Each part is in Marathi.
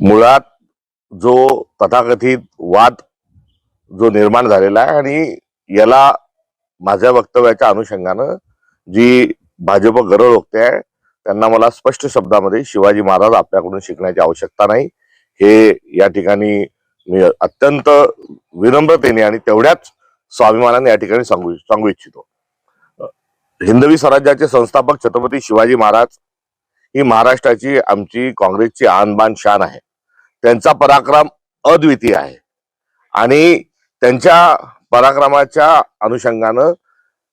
मुळात जो तथाकथित वाद जो निर्माण झालेला आहे आणि याला माझ्या वक्तव्याच्या अनुषंगानं जी भाजप गरळ ओकते आहे त्यांना मला स्पष्ट शब्दामध्ये शिवाजी महाराज आपल्याकडून शिकण्याची आवश्यकता नाही हे या ठिकाणी मी अत्यंत विनम्रतेने आणि तेवढ्याच स्वाभिमानाने या ठिकाणी सांगू इच्छितो। हिंदवी स्वराज्याचे संस्थापक छत्रपती शिवाजी महाराज ही महाराष्ट्राची आमची काँग्रेसची आणबाण शान आहे। त्यांचा पराक्रम अद्वितीय आहे आणि त्यांच्या पराक्रमाच्या अनुषंगानं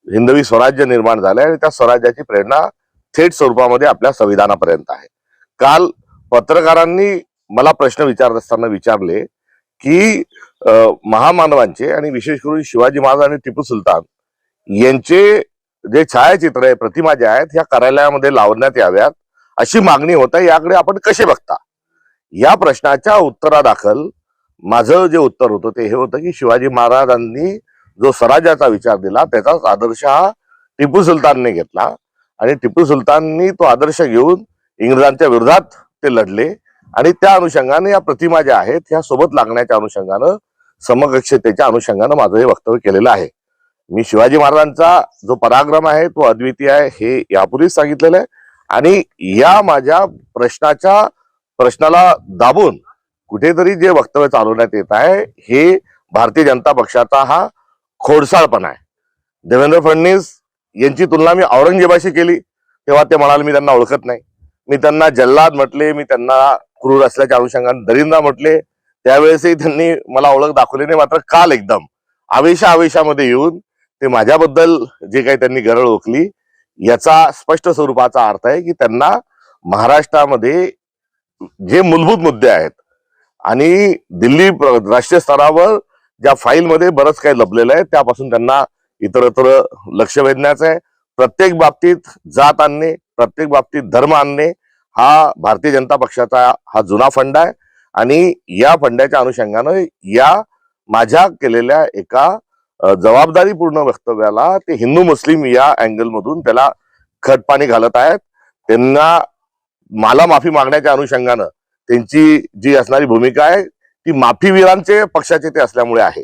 हिंदवी स्वराज्य निर्माण झालंय आणि त्या स्वराज्याची प्रेरणा थेट स्वरूपामध्ये आपल्या संविधानापर्यंत आहे। काल पत्रकारांनी मला प्रश्न विचारत असताना विचारले की महामानवांचे आणि विशेष करून शिवाजी महाराज आणि टिपू सुलतान यांचे जे छायाचित्र आहे प्रतिमा ज्या आहेत ह्या कार्यालयामध्ये लावण्यात याव्यात अशी मागणी होत आहे, याकडे आपण कसे बघता। या प्रश्नाच्या उत्तरादाखल माझं जे उत्तर होतं ते हे होतं की शिवाजी महाराजांनी जो स्वराज्याचा विचार दिला त्याचाच आदर्श हा टिपू सुलतानने घेतला आणि टिपू सुलताननी तो आदर्श घेऊन इंग्रजांच्या विरोधात ते लढले आणि त्या अनुषंगाने या प्रतिमा ज्या आहेत ह्या सोबत लागण्याच्या अनुषंगानं समकक्षतेच्या अनुषंगानं माझं हे वक्तव्य केलेलं आहे। मी शिवाजी महाराजांचा जो पराक्रम आहे तो अद्वितीय आहे हे यापूर्वीच सांगितलेलं आहे आणि या माझ्या प्रश्नाला दाबून कुठेतरी जे वक्तव्य चालवण्यात येत आहे हे भारतीय जनता पक्षाचा हा खोडसाळपणा आहे। देवेंद्र फडणवीस यांची तुलना मी औरंगजेबाशी केली तेव्हा ते म्हणाले मी त्यांना ओळखत नाही, मी त्यांना जल्लाद म्हटले, मी त्यांना क्रूर असल्याच्या अनुषंगाने दरिंदा म्हटले, त्यावेळेसही त्यांनी मला ओळख दाखवली नाही। मात्र काल एकदम आवेशामध्ये येऊन ते माझ्याबद्दल जे काही त्यांनी गरळ ओकली याचा स्पष्ट स्वरूपाचा अर्थ आहे की त्यांना महाराष्ट्रामध्ये जे मूलभूत मुद्दे आहेत आणि दिल्ली राष्ट्रीय स्तरावर ज्या फाईलमध्ये बरंच काही लपलेलं आहे त्यापासून त्यांना इतरत्र लक्ष वेधण्याचं आहे। प्रत्येक बाबतीत जात आणणे, प्रत्येक बाबतीत धर्म आणणे हा भारतीय जनता पक्षाचा हा जुना फंडा आहे आणि या फंड्याच्या अनुषंगानं या माझ्या केलेल्या एका जबाबदारीपूर्ण वक्तव्याला ते हिंदू मुस्लिम या अँगल मधून त्याला खतपाणी घालत आहेत। त्यांना मला माफी मागण्याच्या अनुषंगानं त्यांची जी असणारी भूमिका आहे ती माफीवीरांचे पक्षाचे ते असल्यामुळे आहे।